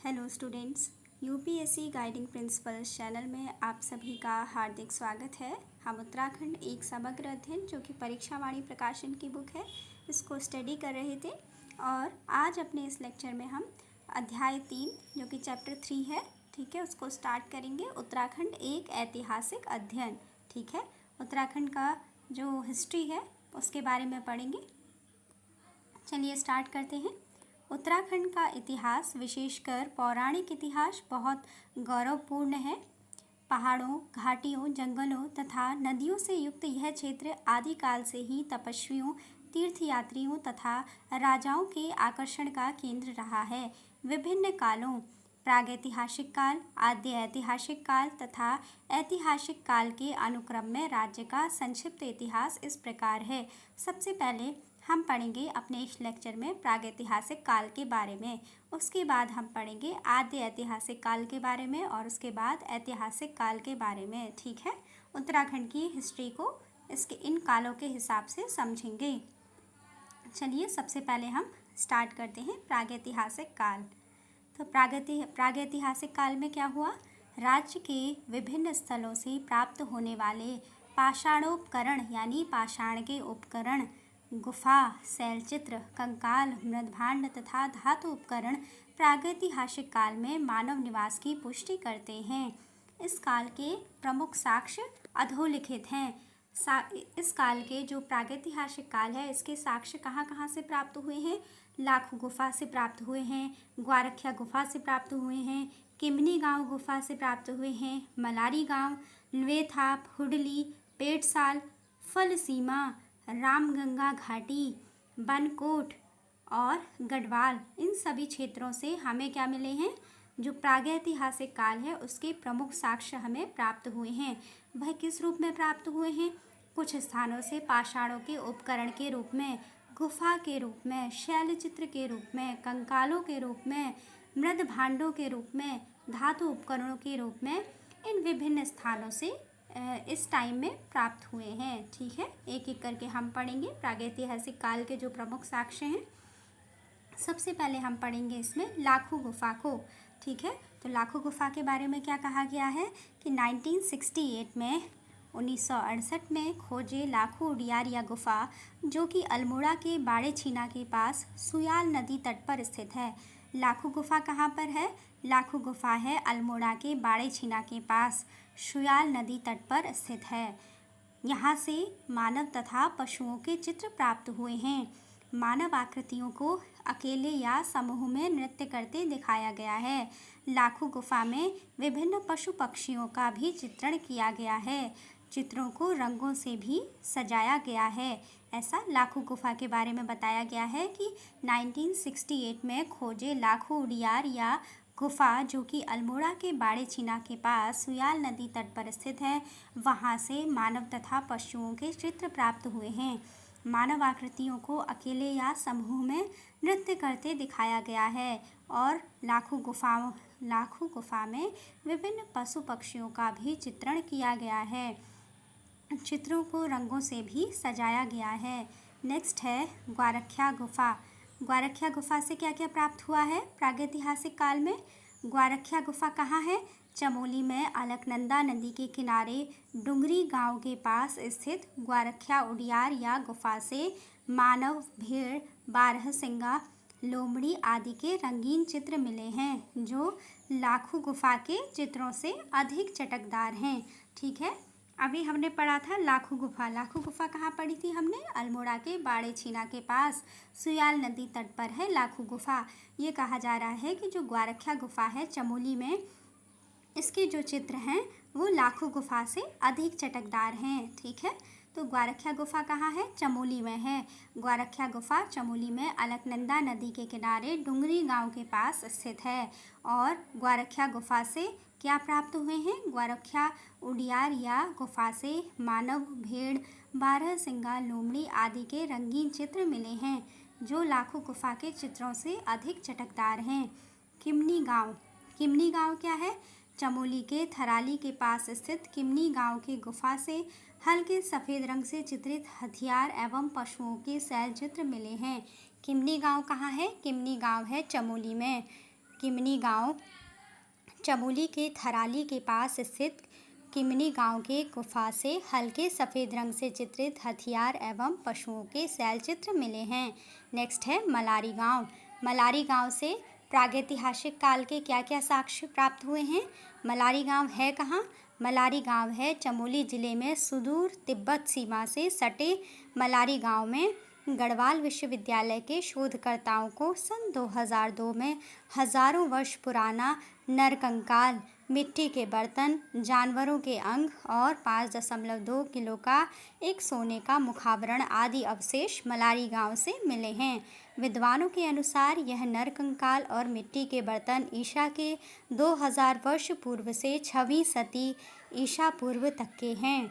Hello students, UPSC guiding principles channel में आप सभी का हार्दिक स्वागत है। हम उत्तराखंड एक समग्र अध्ययन जो कि परीक्षा वाणी प्रकाशन की बुक है, इसको स्टडी कर रहे थे और आज अपने इस लेक्चर में हम अध्याय 3 जो कि चैप्टर 3 है, ठीक है, उसको स्टार्ट करेंगे। उत्तराखंड एक ऐतिहासिक अध्ययन, ठीक है। उत्तराखंड का जो हिस्ट्री है उसके बारे में पढ़ेंगे। चलिए स्टार्ट करते हैं। उत्तराखंड का इतिहास, विशेषकर पौराणिक इतिहास, बहुत गौरवपूर्ण है। पहाड़ों, घाटियों, जंगलों तथा नदियों से युक्त यह क्षेत्र आदिकाल से ही तपस्वियों, तीर्थयात्रियों तथा राजाओं के आकर्षण का केंद्र रहा है। विभिन्न कालों, प्रागैतिहासिक काल, आद्य ऐतिहासिक काल तथा ऐतिहासिक काल के अनुक्रम में राज्य का संक्षिप्त इतिहास इस प्रकार है। सबसे पहले हम पढ़ेंगे अपने इस लेक्चर में प्रागैतिहासिक काल के बारे में, उसके बाद हम पढ़ेंगे आद्य ऐतिहासिक काल के बारे में और उसके बाद ऐतिहासिक काल के बारे में, ठीक है। उत्तराखंड की हिस्ट्री को इसके इन कालों के हिसाब से समझेंगे। चलिए सबसे पहले हम स्टार्ट करते हैं प्रागैतिहासिक काल। तो प्रागैतिहासिक काल में क्या हुआ? राज्य के विभिन्न स्थलों से प्राप्त होने वाले पाषाणोपकरण यानी पाषाण के उपकरण, गुफा, शैलचित्र, कंकाल, मृदभांड तथा धातु उपकरण प्रागैतिहासिक काल में मानव निवास की पुष्टि करते हैं। इस काल के प्रमुख साक्ष्य अधोलिखित हैं। इस काल के जो प्रागैतिहासिक काल है इसके साक्ष्य कहाँ कहाँ से प्राप्त हुए हैं? लाखू गुफा से प्राप्त हुए हैं, ग्वारख्या गुफा से प्राप्त हुए हैं, किमनी गांव गुफा से प्राप्त हुए हैं, मलारी गांव, लवेथाप, हुडली, पेटसाल, फलसीमा, रामगंगा घाटी, बनकोट और गढ़वाल, इन सभी क्षेत्रों से हमें क्या मिले हैं? जो प्रागैतिहासिक काल है उसके प्रमुख साक्ष्य हमें प्राप्त हुए हैं। वह किस रूप में प्राप्त हुए हैं? कुछ स्थानों से पाषाणों के उपकरण के रूप में, गुफा के रूप में, शैलचित्र के रूप में, कंकालों के रूप में, मृद भांडों के रूप में, धातु उपकरणों के रूप में इन विभिन्न स्थानों से इस टाइम में प्राप्त हुए हैं, ठीक है। एक एक करके हम पढ़ेंगे प्रागैतिहासिक काल के जो प्रमुख साक्ष्य हैं। सबसे पहले हम पढ़ेंगे इसमें लाखू गुफा को, ठीक है। तो लाखू गुफा के बारे में क्या कहा गया है कि 1968 में 1968 में खोजे लाखू उडियार या गुफा जो कि अल्मोड़ा के बाड़े छीना के पास सुयाल नदी तट पर स्थित है। लाखू गुफा कहाँ पर है? लाखू गुफा है अल्मोड़ा के बाड़े छीना के पास सुयाल नदी तट पर स्थित है। यहाँ से मानव तथा पशुओं के चित्र प्राप्त हुए हैं। मानव आकृतियों को अकेले या समूह में नृत्य करते दिखाया गया है। लाखू गुफा में विभिन्न पशु पक्षियों का भी चित्रण किया गया है। चित्रों को रंगों से भी सजाया गया है। ऐसा लाखू गुफा के बारे में बताया गया है कि 1968 में खोजे लाखू उडियार या गुफा जो कि अल्मोड़ा के बाड़े छीना के पास सुयाल नदी तट पर स्थित है, वहाँ से मानव तथा पशुओं के चित्र प्राप्त हुए हैं। मानव आकृतियों को अकेले या समूह में नृत्य करते दिखाया गया है और लाखू गुफा में विभिन्न पशु पक्षियों का भी चित्रण किया गया है। चित्रों को रंगों से भी सजाया गया है। नेक्स्ट है ग्वारख्या गुफा। ग्वारख्या गुफा से क्या क्या प्राप्त हुआ है प्रागैतिहासिक काल में? ग्वारख्या गुफा कहाँ है? चमोली में अलकनंदा नदी के किनारे डुंगरी गांव के पास स्थित ग्वारख्या उडियार या गुफा से मानव, भेड़, बारहसिंगा, लोमड़ी आदि के रंगीन चित्र मिले हैं जो लाखू गुफा के चित्रों से अधिक चटकदार हैं, ठीक है। अभी हमने पढ़ा था लाखू गुफा। लाखू गुफा कहाँ पढ़ी थी हमने? अल्मोड़ा के बाड़े छीना के पास सुयाल नदी तट पर है लाखू गुफा। ये कहा जा रहा है कि जो ग्वारख्या गुफा है चमोली में, इसके जो चित्र हैं वो लाखू गुफा से अधिक चटकदार हैं, ठीक है। तो ग्वारख्या गुफा कहाँ है? चमोली में है। ग्वारख्या गुफा चमोली में अलकनंदा नदी के किनारे डुंगरी गांव के पास स्थित है। और ग्वारख्या गुफा से क्या प्राप्त हुए हैं? ग्वारख्या उडियार या गुफा से मानव, भेड़, बारहसिंगा, लोमड़ी आदि के रंगीन चित्र मिले हैं जो लाखू गुफा के चित्रों से अधिक चटकदार हैं। किमनी गांव। किमनी गांव क्या है? चमोली के थराली के पास स्थित किमनी गांव के गुफा से हल्के सफ़ेद रंग से चित्रित हथियार एवं पशुओं के शैल चित्र मिले हैं। किमनी गांव कहाँ है? किमनी गांव है चमोली में। किमनी गांव चमोली के थराली के पास स्थित किमनी गांव के गुफा से हल्के सफ़ेद रंग से चित्रित हथियार एवं पशुओं के शैल चित्र मिले हैं। नेक्स्ट है मलारी गांव। मलारी गांव से प्रागैतिहासिक काल के क्या क्या साक्ष्य प्राप्त हुए हैं? मलारी गांव है कहाँ? मलारी गांव है चमोली जिले में सुदूर तिब्बत सीमा से सटे मलारी गांव में गढ़वाल विश्वविद्यालय के शोधकर्ताओं को सन 2002 में हजारों वर्ष पुराना नरकंकाल, मिट्टी के बर्तन, जानवरों के अंग और 5.2 किलो का एक सोने का मुखावरण आदि अवशेष मलारी गांव से मिले हैं। विद्वानों के अनुसार यह नरकंकाल और मिट्टी के बर्तन ईसा के 2000 वर्ष पूर्व से 6वीं शती ईसा पूर्व तक के हैं।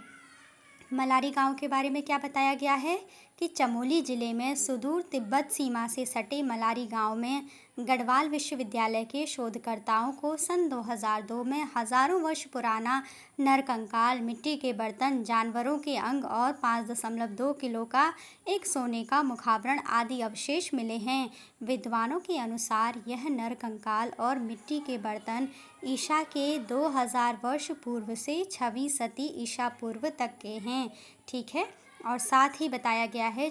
मलारी गांव के बारे में क्या बताया गया है कि चमोली जिले में सुदूर तिब्बत सीमा से सटे मलारी गांव में गढ़वाल विश्वविद्यालय के शोधकर्ताओं को सन 2002 में हजारों वर्ष पुराना नरकंकाल, मिट्टी के बर्तन, जानवरों के अंग और 5.2 किलो का एक सोने का मुखावरण आदि अवशेष मिले हैं। विद्वानों के अनुसार यह नरकंकाल और मिट्टी के बर्तन ईसा के 2000 वर्ष पूर्व से 6वीं शती ईसा पूर्व तक के हैं। ठीक है, और साथ ही बताया गया है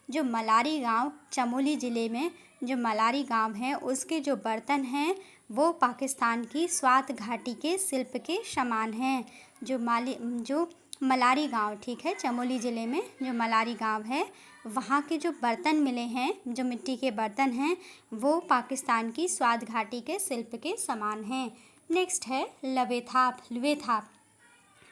जो मलारी गांव चमोली ज़िले में जो मलारी गांव है उसके जो बर्तन हैं वो पाकिस्तान की स्वात घाटी के शिल्प के समान हैं। जो मलारी गांव, ठीक है, चमोली ज़िले में जो मलारी गांव है वहाँ के जो बर्तन मिले हैं, जो मिट्टी के बर्तन हैं, वो पाकिस्तान की स्वात घाटी के शिल्प के समान हैं। नेक्स्ट है लवेथाप।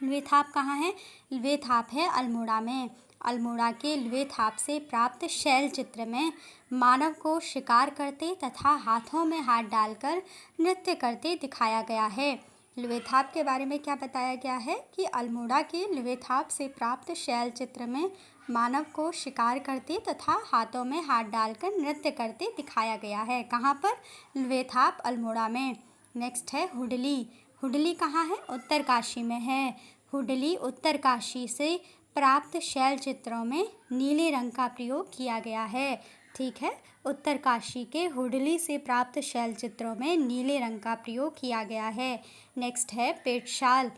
लवेथाप कहाँ है? लवेथाप है अल्मोड़ा में। अल्मोड़ा के लवेथाप से प्राप्त शैल चित्र में मानव को शिकार करते तथा हाथों में हाथ डालकर नृत्य करते दिखाया गया है। लवेथाप के बारे में क्या बताया गया है कि अल्मोड़ा के लवेथाप से प्राप्त शैल चित्र में मानव को शिकार करते तथा हाथों में हाथ डालकर नृत्य करते दिखाया गया है। कहाँ पर? लवेथाप, अल्मोड़ा में। नेक्स्ट है हुडली। हुडली कहाँ है? उत्तरकाशी में है। हुडली उत्तरकाशी से प्राप्त शैल चित्रों में नीले रंग का प्रयोग किया गया है। ठीक है, उत्तरकाशी के हुडली से प्राप्त शैल चित्रों में नीले रंग का प्रयोग किया गया है। नेक्स्ट है पेटशाल।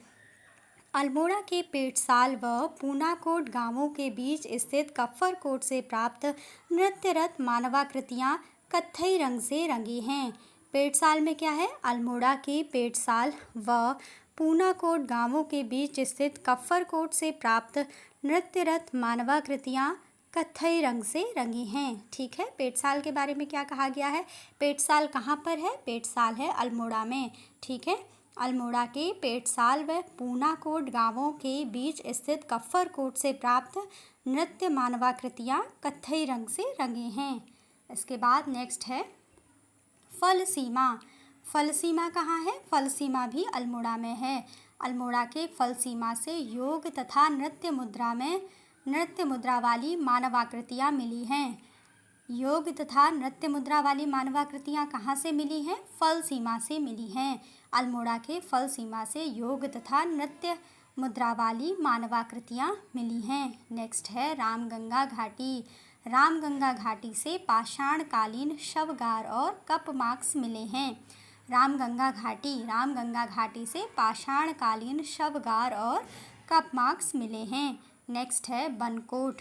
अल्मोड़ा के पेटसाल व पूनाकोट गांवों के बीच स्थित कफ्फरकोट से प्राप्त नृत्यरत मानवाकृतियाँ कत्थई रंग से रंगी हैं। पेटसाल में क्या है? अल्मोड़ा के पेटसाल व पूनाकोट गांवों के बीच स्थित कफ्फरकोट से प्राप्त नृत्यरत मानवाकृतियाँ कत्थई रंग से रंगी हैं। ठीक है, पेटसाल के बारे में क्या कहा गया है? पेटसाल कहाँ पर है? पेटसाल है अल्मोड़ा में। ठीक है, अल्मोड़ा के पेटसाल व पूनाकोट गांवों के बीच स्थित कफ्फरकोट से प्राप्त नृत्य मानवाकृतियाँ कत्थई रंग से रंगी हैं। इसके बाद नेक्स्ट है फलसीमा। फलसीमा कहाँ है? फलसीमा भी अल्मोड़ा में है। अल्मोड़ा के फलसीमा से योग तथा नृत्य मुद्रा वाली मानवाकृतियाँ मिली हैं। योग तथा नृत्य मुद्रा वाली मानवाकृतियाँ कहाँ से मिली हैं? फलसीमा से मिली हैं। अल्मोड़ा के फलसीमा से योग तथा नृत्य मुद्रा वाली मानवाकृतियाँ मिली हैं। नेक्स्ट है रामगंगा घाटी। रामगंगा घाटी से पाषाणकालीन शवगार और कपमार्क्स मिले हैं। रामगंगा घाटी से पाषाणकालीन शवगार और कपमार्क्स मिले हैं। नेक्स्ट है बनकोट।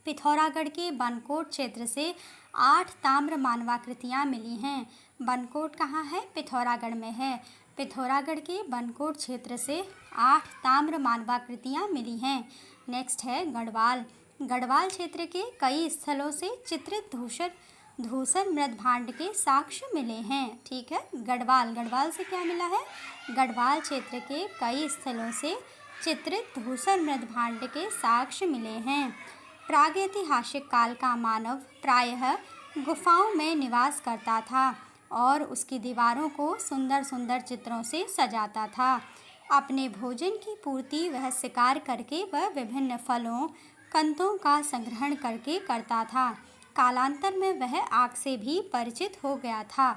पिथौरागढ़ के बनकोट क्षेत्र से 8 ताम्र मानवाकृतियाँ मिली हैं। बनकोट कहाँ है? पिथौरागढ़ में है। पिथौरागढ़ के बनकोट क्षेत्र से 8 ताम्र मानवाकृतियाँ मिली हैं। नेक्स्ट है गढ़वाल। गढ़वाल क्षेत्र के कई स्थलों से चित्रित धूसर मृदभांड के साक्ष्य मिले हैं। ठीक है, गढ़वाल से क्या मिला है? गढ़वाल क्षेत्र के कई स्थलों से चित्रित धूसर मृदभांड के साक्ष्य मिले हैं। प्रागैतिहासिक काल का मानव प्रायः गुफाओं में निवास करता था और उसकी दीवारों को सुंदर सुंदर चित्रों से सजाता था। अपने भोजन की पूर्ति वह शिकार करके व विभिन्न फलों कंदों का संग्रहण करके करता था। कालांतर में वह आग से भी परिचित हो गया था।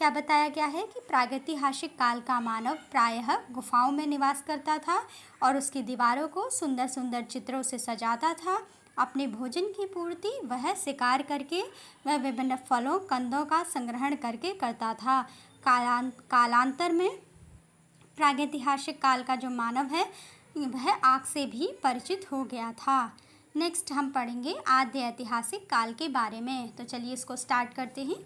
क्या बताया गया है कि प्रागैतिहासिक काल का मानव प्रायः गुफाओं में निवास करता था और उसकी दीवारों को सुंदर सुंदर चित्रों से सजाता था अपने भोजन की पूर्ति वह शिकार करके वह विभिन्न फलों कंदों का संग्रहण करके करता था। कालांतर में प्रागैतिहासिक काल का जो मानव है वह आग से भी परिचित हो गया था। नेक्स्ट हम पढ़ेंगे आद्य ऐतिहासिक काल के बारे में। तो चलिए इसको स्टार्ट करते हैं।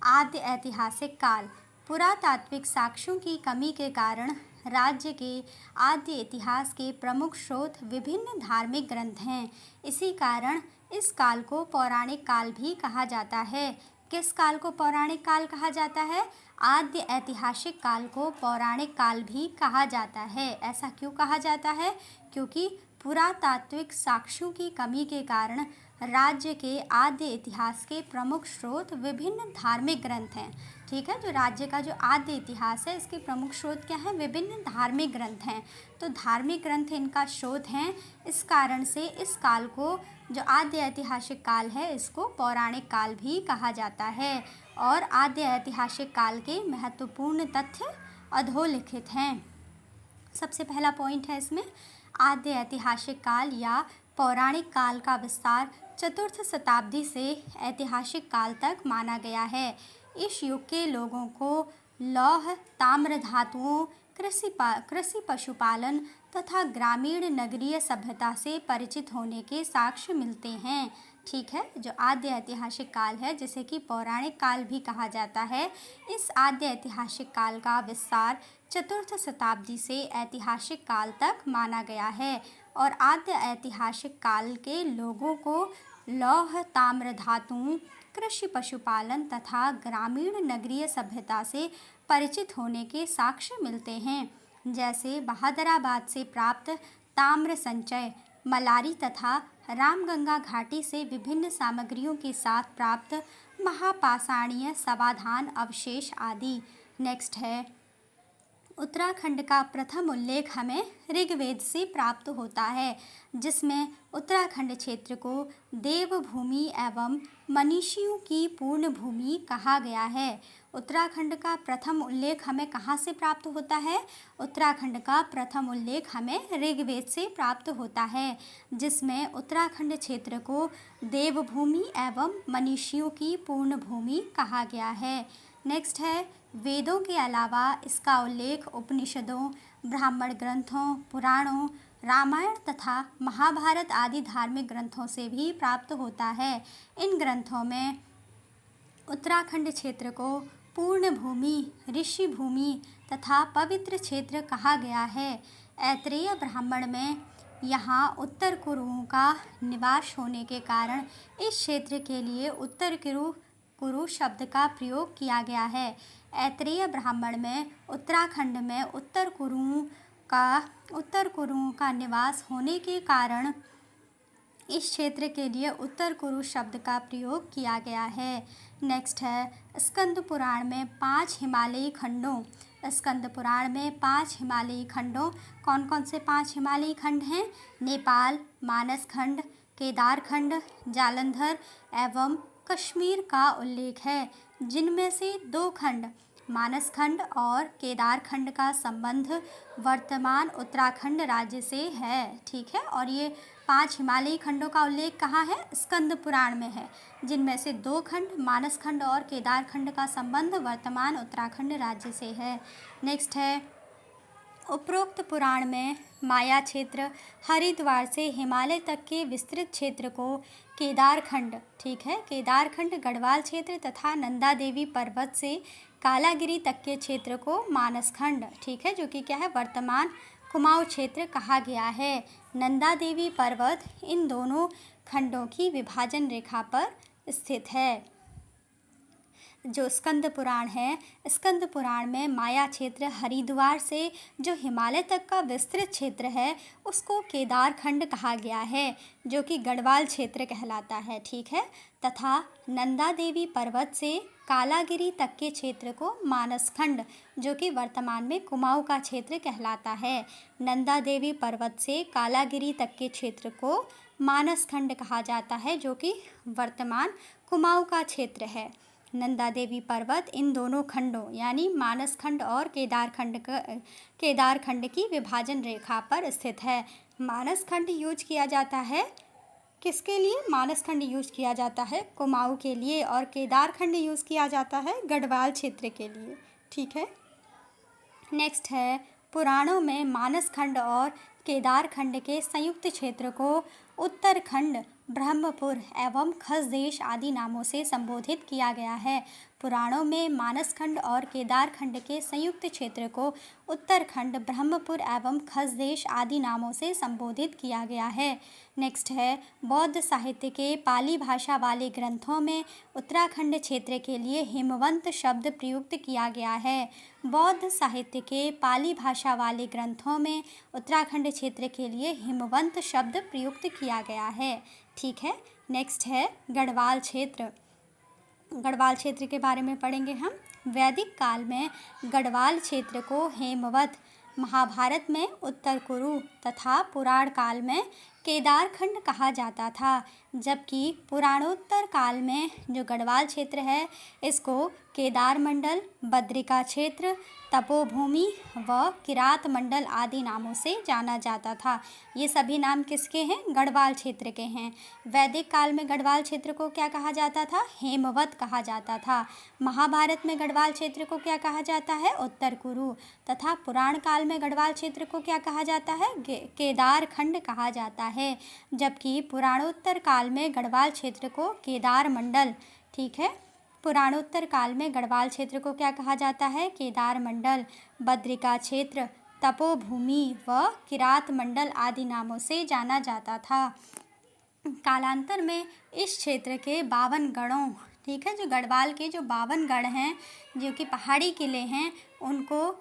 आद्य ऐतिहासिक काल। पुरातात्विक साक्ष्यों की कमी के कारण राज्य के आद्य इतिहास के प्रमुख स्रोत विभिन्न धार्मिक ग्रंथ हैं। इसी कारण इस काल को पौराणिक काल भी कहा जाता है। किस काल को पौराणिक काल कहा जाता है? आद्य ऐतिहासिक काल को पौराणिक काल भी कहा जाता है। ऐसा क्यों कहा जाता है? क्योंकि पुरातात्विक साक्ष्यों की कमी के कारण राज्य के आद्य इतिहास के प्रमुख स्रोत विभिन्न धार्मिक ग्रंथ हैं। ठीक है, जो राज्य का जो आद्य इतिहास है इसके प्रमुख स्रोत क्या हैं? विभिन्न धार्मिक ग्रंथ हैं। तो धार्मिक ग्रंथ इनका स्रोत हैं। इस कारण से इस काल को जो आद्य ऐतिहासिक काल है इसको पौराणिक काल भी कहा जाता है। और आद्य ऐतिहासिक काल के महत्वपूर्ण तथ्य अधोलिखित हैं। सबसे पहला पॉइंट है इसमें, आद्य ऐतिहासिक काल या पौराणिक काल का विस्तार चतुर्थ शताब्दी से ऐतिहासिक काल तक माना गया है। इस युग के लोगों को लौह, ताम्र धातुओं, कृषि पशुपालन तथा ग्रामीण नगरीय सभ्यता से परिचित होने के साक्ष्य मिलते हैं। ठीक है, जो आद्य ऐतिहासिक काल है जिसे कि पौराणिक काल भी कहा जाता है, इस आद्य ऐतिहासिक काल का विस्तार चतुर्थ शताब्दी से ऐतिहासिक काल तक माना गया है। और आद्य ऐतिहासिक काल के लोगों को लौह, ताम्र धातुओं, कृषि पशुपालन तथा ग्रामीण नगरीय सभ्यता से परिचित होने के साक्ष्य मिलते हैं। जैसे बहादुराबाद से प्राप्त ताम्र संचय, मलारी तथा रामगंगा घाटी से विभिन्न सामग्रियों के साथ प्राप्त महापाषाणीय समाधान अवशेष आदि। नेक्स्ट है, उत्तराखंड का प्रथम उल्लेख हमें ऋग्वेद से प्राप्त होता है, जिसमें उत्तराखंड क्षेत्र को देवभूमि एवं मनीषियों की पूर्ण भूमि कहा गया है। उत्तराखंड का प्रथम उल्लेख हमें कहाँ से प्राप्त होता है? उत्तराखंड का प्रथम उल्लेख हमें ऋग्वेद से प्राप्त होता है, जिसमें उत्तराखंड क्षेत्र को देवभूमि एवं मनीषियों की पूर्ण भूमि कहा गया है। नेक्स्ट है, वेदों के अलावा इसका उल्लेख उपनिषदों, ब्राह्मण ग्रंथों, पुराणों, रामायण तथा महाभारत आदि धार्मिक ग्रंथों से भी प्राप्त होता है। इन ग्रंथों में उत्तराखंड क्षेत्र को पूर्ण भूमि, ऋषि भूमि तथा पवित्र क्षेत्र कहा गया है। ऐत्रेय ब्राह्मण में यहाँ उत्तर कुरुओं का निवास होने के कारण इस क्षेत्र के लिए उत्तर कुरु शब्द का प्रयोग किया गया है। ऐत्रेय ब्राह्मण में उत्तराखंड में उत्तर कुरुओं का निवास होने के कारण इस क्षेत्र के लिए उत्तर कुरु शब्द का प्रयोग किया गया है। नेक्स्ट है, स्कंद पुराण में 5 हिमालयी खंडों। स्कंद पुराण में 5 हिमालयी खंडों, कौन कौन से 5 हिमालयी खंड हैं? नेपाल, मानस खंड, केदार खंड, जालंधर एवं कश्मीर का उल्लेख है, जिनमें से 2 खंड मानस खंड और केदार खंड का संबंध वर्तमान उत्तराखंड राज्य से है। ठीक है, और ये 5 हिमालयी खंडों का उल्लेख कहाँ है? स्कंद पुराण में है, जिनमें से 2 खंड मानस खंड और केदार खंड का संबंध वर्तमान उत्तराखंड राज्य से है। नेक्स्ट है, उपरोक्त पुराण में माया क्षेत्र हरिद्वार से हिमालय तक के विस्तृत क्षेत्र को केदार खंड, ठीक है, केदार खंड, गढ़वाल क्षेत्र तथा नंदा देवी पर्वत से कालागिरी तक के क्षेत्र को मानस खंड, ठीक है, जो कि क्या है? वर्तमान कुमाऊं क्षेत्र कहा गया है। नंदा देवी पर्वत इन दोनों खंडों की विभाजन रेखा पर स्थित है। जो स्कंद पुराण है, स्कंद पुराण में माया क्षेत्र हरिद्वार से जो हिमालय तक का विस्तृत क्षेत्र है उसको केदार खंड कहा गया है, जो कि गढ़वाल क्षेत्र कहलाता है। ठीक है, तथा नंदा देवी पर्वत से कालागिरी तक के क्षेत्र को मानस खंड, जो कि वर्तमान में कुमाऊं का क्षेत्र कहलाता है। नंदा देवी पर्वत से कालागिरी तक के क्षेत्र को मानस खंड कहा जाता है, जो कि वर्तमान कुमाऊं का क्षेत्र है। नंदा देवी पर्वत इन दोनों खंडों यानी मानस खंड और केदार खंड की विभाजन रेखा पर स्थित है। मानस खंड यूज किया जाता है किसके लिए मानसखंड यूज़ किया जाता है? कुमाऊँ के लिए। और केदारखंड यूज़ किया जाता है गढ़वाल क्षेत्र के लिए। ठीक है। नेक्स्ट है, पुराणों में मानसखंड और केदारखंड के संयुक्त क्षेत्र को उत्तरखंड, ब्रह्मपुर एवं खसदेश आदि नामों से संबोधित किया गया है। पुराणों में मानसखंड और केदारखंड के संयुक्त क्षेत्र को उत्तरखंड, ब्रह्मपुर एवं खसदेश आदि नामों से संबोधित किया गया है। नेक्स्ट है, बौद्ध साहित्य के पाली भाषा वाले ग्रंथों में उत्तराखंड क्षेत्र के लिए हिमवंत शब्द प्रयुक्त किया गया है। बौद्ध साहित्य के पाली भाषा वाले ग्रंथों में उत्तराखंड क्षेत्र के लिए हिमवंत शब्द प्रयुक्त किया गया है। ठीक है। नेक्स्ट है, गढ़वाल क्षेत्र। गढ़वाल क्षेत्र के बारे में पढ़ेंगे हम। वैदिक काल में गढ़वाल क्षेत्र को हेमवत, महाभारत में उत्तर कुरु तथा पुराण काल में केदारखंड कहा जाता था। जबकि पुराणोत्तर काल में जो गढ़वाल क्षेत्र है इसको केदार मंडल, बद्रिका क्षेत्र, तपोभूमि व किरात मंडल आदि नामों से जाना जाता था। ये सभी नाम किसके हैं? गढ़वाल क्षेत्र के हैं। वैदिक काल में गढ़वाल क्षेत्र को क्या कहा जाता था? हेमवत कहा जाता था। महाभारत में गढ़वाल क्षेत्र को क्या कहा जाता है? उत्तर कुरु। तथा पुराण काल में गढ़वाल क्षेत्र को क्या कहा जाता है? केदारखंड कहा जाता है। जबकि पुराणोत्तर काल में गढ़वाल क्षेत्र को केदार मंडल, ठीक है, पुराणोत्तर काल में गढ़वाल क्षेत्र को क्या कहा जाता है? केदार मंडल, बद्रिका क्षेत्र, तपोभूमि व किरात मंडल आदि नामों से जाना जाता था। कालांतर में इस क्षेत्र के 52 गढ़ों, ठीक है, जो गढ़वाल के जो 52 गढ़ हैं जो कि पहाड़ी किले हैं, उनको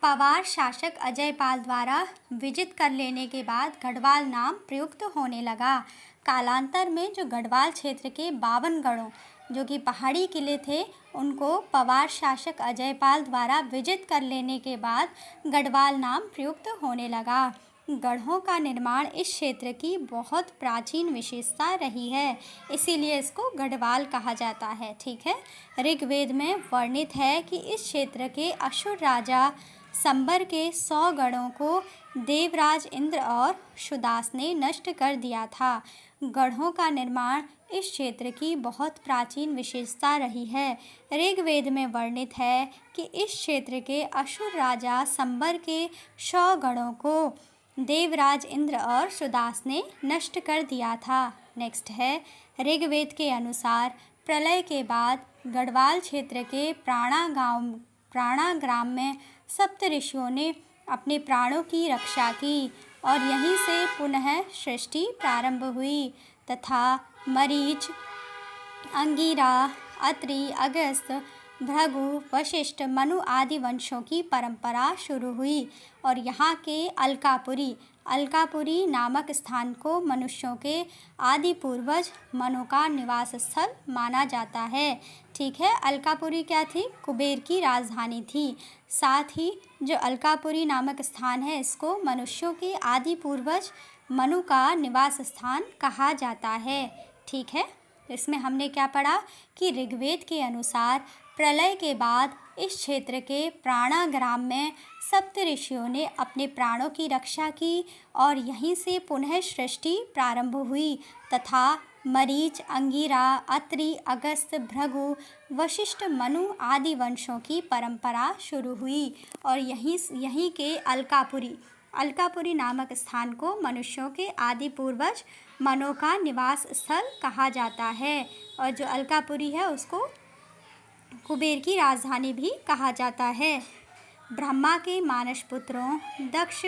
पवार शासक अजयपाल द्वारा विजित कर लेने के बाद गढ़वाल नाम प्रयुक्त होने लगा। कालांतर में जो गढ़वाल क्षेत्र के 52 गढ़ों जो कि पहाड़ी किले थे उनको पवार शासक अजयपाल द्वारा विजित कर लेने के बाद गढ़वाल नाम प्रयुक्त होने लगा। गढ़ों का निर्माण इस क्षेत्र की बहुत प्राचीन विशेषता रही है, इसीलिए इसको गढ़वाल कहा जाता है। ठीक है। ऋग्वेद में वर्णित है कि इस क्षेत्र के असुर राजा संबर के 100 गढ़ों को देवराज इंद्र और सुदास ने नष्ट कर दिया था। गढ़ों का निर्माण इस क्षेत्र की बहुत प्राचीन विशेषता रही है। ऋग्वेद में वर्णित है कि इस क्षेत्र के असुर राजा संबर के 100 गढ़ों को देवराज इंद्र और सुदास ने नष्ट कर दिया था। नेक्स्ट है, ऋग्वेद के अनुसार प्रलय के बाद गढ़वाल क्षेत्र के प्राणा ग्राम में सप्त ऋषियों ने अपने प्राणों की रक्षा की और यहीं से पुनः सृष्टि प्रारंभ हुई तथा मरीच, अंगिरा, अत्रि, अगस्त्य, भृगु, वशिष्ठ, मनु आदि वंशों की परंपरा शुरू हुई और यहाँ के अलकापुरी नामक स्थान को मनुष्यों के आदि पूर्वज मनु का निवास स्थल माना जाता है। ठीक है। अलकापुरी क्या थी? कुबेर की राजधानी थी। साथ ही जो अलकापुरी नामक स्थान है इसको मनुष्यों के आदि पूर्वज मनु का निवास स्थान कहा जाता है। ठीक है। इसमें हमने क्या पढ़ा कि ऋग्वेद के अनुसार प्रलय के बाद इस क्षेत्र के प्राणा ग्राम में सप्त ऋषियों ने अपने प्राणों की रक्षा की और यहीं से पुनः सृष्टि प्रारंभ हुई तथा मरीच, अंगिरा, अत्रि, अगस्त्य, भृगु, वशिष्ठ, मनु आदि वंशों की परंपरा शुरू हुई और यहीं के अलकापुरी नामक स्थान को मनुष्यों के आदि पूर्वज मनु का निवास स्थल कहा जाता है और जो अलकापुरी है उसको कुबेर की राजधानी भी कहा जाता है। ब्रह्मा के मानस पुत्रों दक्ष,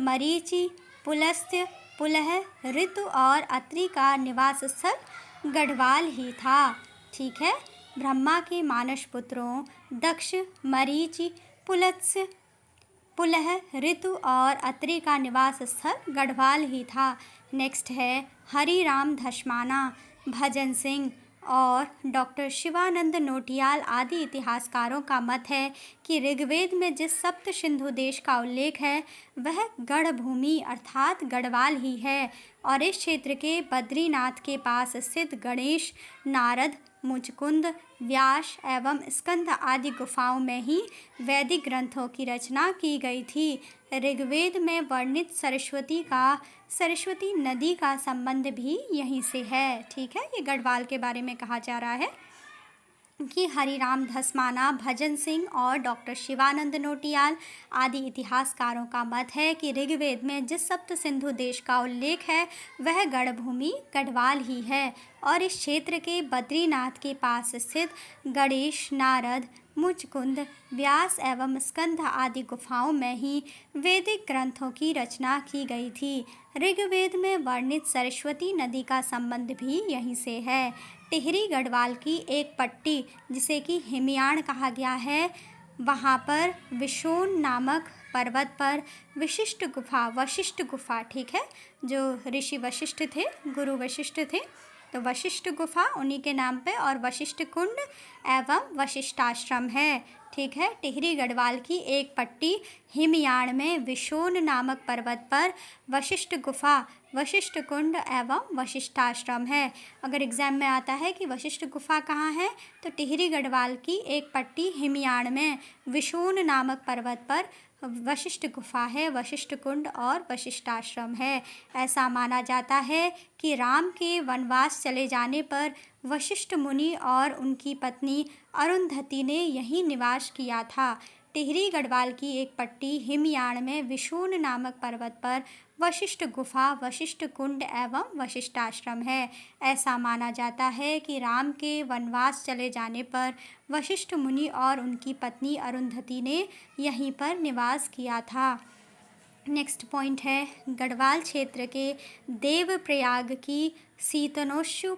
मरीचि, पुलस्त्य, पुलह, ऋतु और अत्रि का निवास स्थल गढ़वाल ही था। ठीक है। ब्रह्मा के मानस पुत्रों दक्ष, मरीचि, पुलस्त्य, पुलह, ऋतु और अत्रि का निवास स्थल गढ़वाल ही था। नेक्स्ट है, हरिराम धस्माना, भजन सिंह और डॉक्टर शिवानंद नोटियाल आदि इतिहासकारों का मत है कि ऋग्वेद में जिस सप्त सिंधु देश का उल्लेख है वह गढ़ भूमि अर्थात गढ़वाल ही है और इस क्षेत्र के बद्रीनाथ के पास स्थित गणेश, नारद, मुचकुंद, व्यास एवं स्कंद आदि गुफाओं में ही वैदिक ग्रंथों की रचना की गई थी। ऋग्वेद में वर्णित सरस्वती नदी का संबंध भी यहीं से है। ठीक है, ये गढ़वाल के बारे में कहा जा रहा है कि हरिराम धस्माना, भजन सिंह और डॉक्टर शिवानंद नौटियाल आदि इतिहासकारों का मत है कि ऋग्वेद में जिस सप्त सिंधु देश का उल्लेख है वह गढ़भूमि गढ़वाल ही है और इस क्षेत्र के बद्रीनाथ के पास स्थित गणेश, नारद, मुचकुंद, व्यास एवं स्कंद आदि गुफाओं में ही वैदिक ग्रंथों की रचना की गई थी। ऋग्वेद में वर्णित सरस्वती नदी का संबंध भी यहीं से है। टिहरी गढ़वाल की एक पट्टी जिसे कि हिमयाण कहा गया है, वहाँ पर विशोन नामक पर्वत पर वशिष्ठ गुफा, ठीक है, जो ऋषि वशिष्ठ थे, गुरु वशिष्ठ थे, तो वशिष्ठ गुफा उन्हीं के नाम पे और वशिष्ठ कुंड एवं वशिष्ठाश्रम है। ठीक है, टिहरी गढ़वाल की एक पट्टी हिमयाण में विशोन नामक पर्वत पर वशिष्ठ गुफा, वशिष्ठ कुंड एवं वशिष्ठाश्रम है। अगर एग्जाम में आता है कि वशिष्ठ गुफा कहाँ है, तो टिहरी गढ़वाल की एक पट्टी हिमयाण में विशोन नामक पर्वत पर वशिष्ठ गुफा है, वशिष्ठ कुंड और वशिष्ठाश्रम है। ऐसा माना जाता है कि राम के वनवास चले जाने पर वशिष्ठ मुनि और उनकी पत्नी अरुंधति ने यहीं निवास किया था। टिहरी गढ़वाल की एक पट्टी हिमयाण में विशोन नामक पर्वत पर वशिष्ठ गुफा, वशिष्ठ कुंड एवं वशिष्ठाश्रम है। ऐसा माना जाता है कि राम के वनवास चले जाने पर वशिष्ठ मुनि और उनकी पत्नी अरुंधति ने यहीं पर निवास किया था। नेक्स्ट पॉइंट है, गढ़वाल क्षेत्र के देवप्रयाग की शीतोनस्यु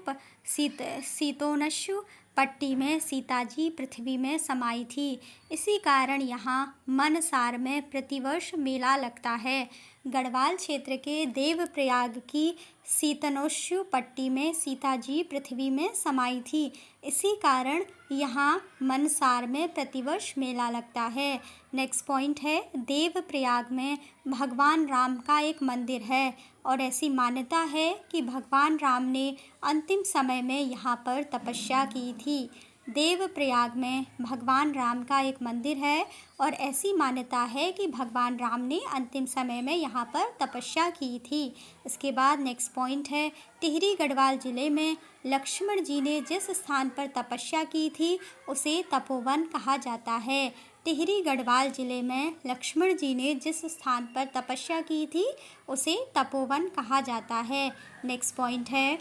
पट्टी में सीताजी पृथ्वी में समाई थी। इसी कारण यहाँ मनसार में प्रतिवर्ष मेला लगता है। गढ़वाल क्षेत्र के देवप्रयाग की शीतोनस्यु पट्टी में सीताजी पृथ्वी में समाई थी। इसी कारण यहाँ मनसार में प्रतिवर्ष मेला लगता है। नेक्स्ट पॉइंट है, देवप्रयाग में भगवान राम का एक मंदिर है और ऐसी मान्यता है कि भगवान राम ने अंतिम समय में यहाँ पर तपस्या की थी। देवप्रयाग में भगवान राम का एक मंदिर है और ऐसी मान्यता है कि भगवान राम ने अंतिम समय में यहाँ पर तपस्या की थी। इसके बाद नेक्स्ट पॉइंट है, टिहरी गढ़वाल जिले में लक्ष्मण जी ने जिस स्थान पर तपस्या की थी उसे तपोवन कहा जाता है। टिहरी गढ़वाल जिले में लक्ष्मण जी ने जिस स्थान पर तपस्या की थी उसे तपोवन कहा जाता है। नेक्स्ट पॉइंट है,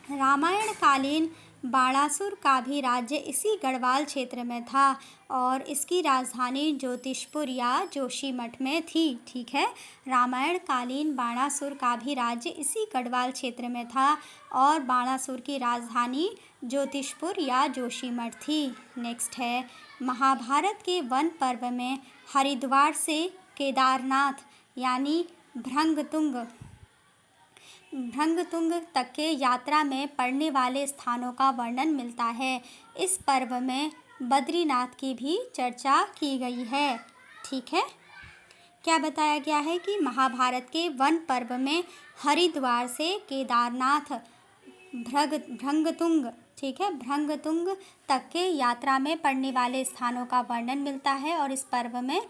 रामायण कालीन बाणासुर का भी राज्य इसी गढ़वाल क्षेत्र में था और इसकी राजधानी ज्योतिषपुर या जोशीमठ में थी। ठीक है, रामायण कालीन बाणासुर का भी राज्य इसी गढ़वाल क्षेत्र में था और बाणासुर की राजधानी ज्योतिषपुर या जोशीमठ थी। नेक्स्ट है, महाभारत के वन पर्व में हरिद्वार से केदारनाथ यानी भृंगतुंग तक के यात्रा में पड़ने वाले स्थानों का वर्णन मिलता है। इस पर्व में बद्रीनाथ की भी चर्चा की गई है। ठीक है, क्या बताया गया है कि महाभारत के वन पर्व में हरिद्वार से केदारनाथ भृंगतुंग, ठीक है, भृंगतुंग तक के यात्रा में पड़ने वाले स्थानों का वर्णन मिलता है और इस पर्व में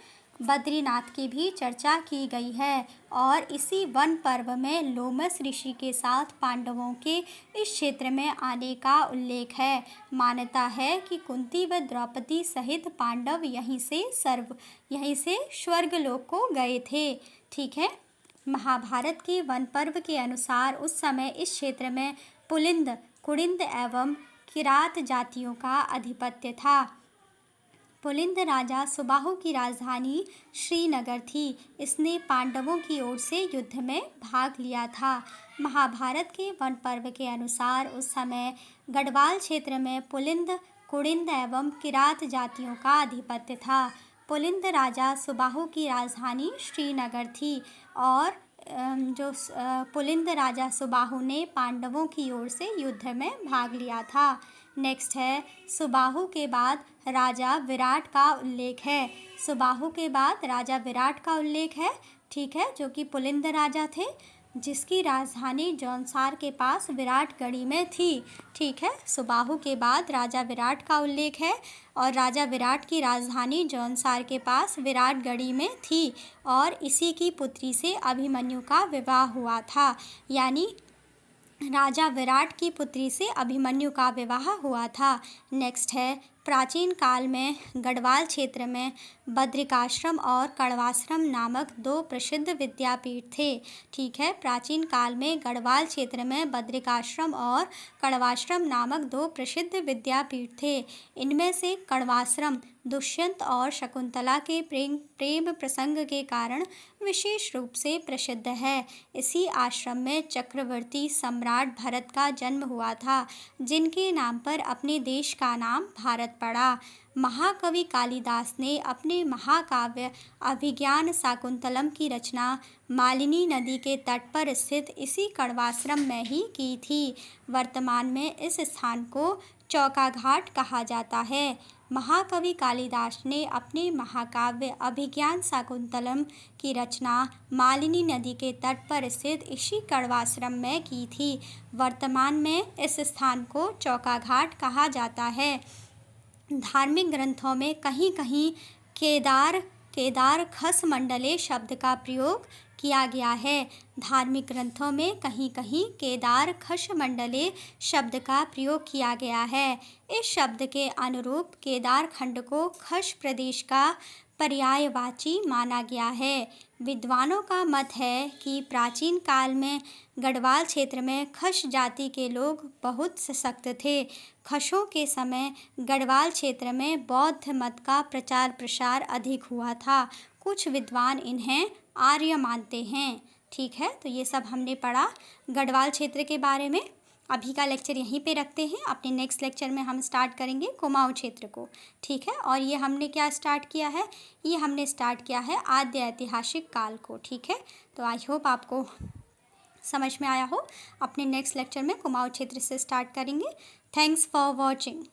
बद्रीनाथ की भी चर्चा की गई है। और इसी वन पर्व में लोमस ऋषि के साथ पांडवों के इस क्षेत्र में आने का उल्लेख है। मान्यता है कि कुंती व द्रौपदी सहित पांडव यहीं से स्वर्गलोक को गए थे। ठीक है, महाभारत के वन पर्व के अनुसार उस समय इस क्षेत्र में पुलिंद, कुड़िंद एवं किरात जातियों का आधिपत्य था। पुलिंद राजा सुबाहु की राजधानी श्रीनगर थी। इसने पांडवों की ओर से युद्ध में भाग लिया था। महाभारत के वन पर्व के अनुसार उस समय गढ़वाल क्षेत्र में पुलिंद, कुड़िंद एवं किरात जातियों का आधिपत्य था। पुलिंद राजा सुबाहु की राजधानी श्रीनगर थी और पुलिंद राजा सुबाहु ने पांडवों की ओर से युद्ध में भाग लिया था। नेक्स्ट है, सुबाहु के बाद राजा विराट का उल्लेख है। सुबाहु के बाद राजा विराट का उल्लेख है, ठीक है, जो कि पुलिंद राजा थे। जिसकी राजधानी जौनसार के पास विराटगढ़ी में थी। ठीक है, सुबाहु के बाद राजा विराट का उल्लेख है और राजा विराट की राजधानी जौनसार के पास विराटगढ़ी में थी और इसी की पुत्री से अभिमन्यु का विवाह हुआ था। यानी राजा विराट की पुत्री से अभिमन्यु का विवाह हुआ था। नेक्स्ट है, प्राचीन काल में गढ़वाल क्षेत्र में बद्रिकाश्रम और कण्वाश्रम नामक दो प्रसिद्ध विद्यापीठ थे। ठीक है, प्राचीन काल में गढ़वाल क्षेत्र में बद्रिकाश्रम और कण्वाश्रम नामक दो प्रसिद्ध विद्यापीठ थे। इनमें से कण्वाश्रम दुष्यंत और शकुंतला के प्रेम प्रसंग के कारण विशेष रूप से प्रसिद्ध है। इसी आश्रम में चक्रवर्ती सम्राट भरत का जन्म हुआ था, जिनके नाम पर अपने देश का नाम भारत पड़ा। महाकवि कालिदास ने अपने महाकाव्य अभिज्ञान शाकुंतलम की रचना मालिनी नदी के तट पर स्थित इसी कण्वाश्रम में ही की थी। वर्तमान में इस स्थान को चौका घाट कहा जाता है। महाकवि कालिदास ने अपने महाकाव्य अभिज्ञान शाकुंतलम की रचना मालिनी नदी के तट पर स्थित इसी कण्वाश्रम में की थी। वर्तमान में इस स्थान को चौका घाट कहा जाता है। धार्मिक ग्रंथों में कहीं कहीं केदार खस मंडले शब्द का प्रयोग किया गया है। धार्मिक ग्रंथों में कहीं कहीं केदार खस मंडले शब्द का प्रयोग किया गया है। इस शब्द के अनुरूप केदार खंड को खस प्रदेश का पर्यायवाची माना गया है। विद्वानों का मत है कि प्राचीन काल में गढ़वाल क्षेत्र में खस जाति के लोग बहुत सशक्त थे। खसों के समय गढ़वाल क्षेत्र में बौद्ध मत का प्रचार प्रसार अधिक हुआ था। कुछ विद्वान इन्हें आर्य मानते हैं। ठीक है, तो ये सब हमने पढ़ा गढ़वाल क्षेत्र के बारे में। अभी का लेक्चर यहीं पे रखते हैं। अपने नेक्स्ट लेक्चर में हम स्टार्ट करेंगे कुमाऊं क्षेत्र को। ठीक है, और ये हमने क्या स्टार्ट किया है, ये हमने स्टार्ट किया है आद्य ऐतिहासिक काल को। ठीक है, तो आई होप आपको समझ में आया हो। अपने नेक्स्ट लेक्चर में कुमाऊं क्षेत्र से स्टार्ट करेंगे। Thanks for watching.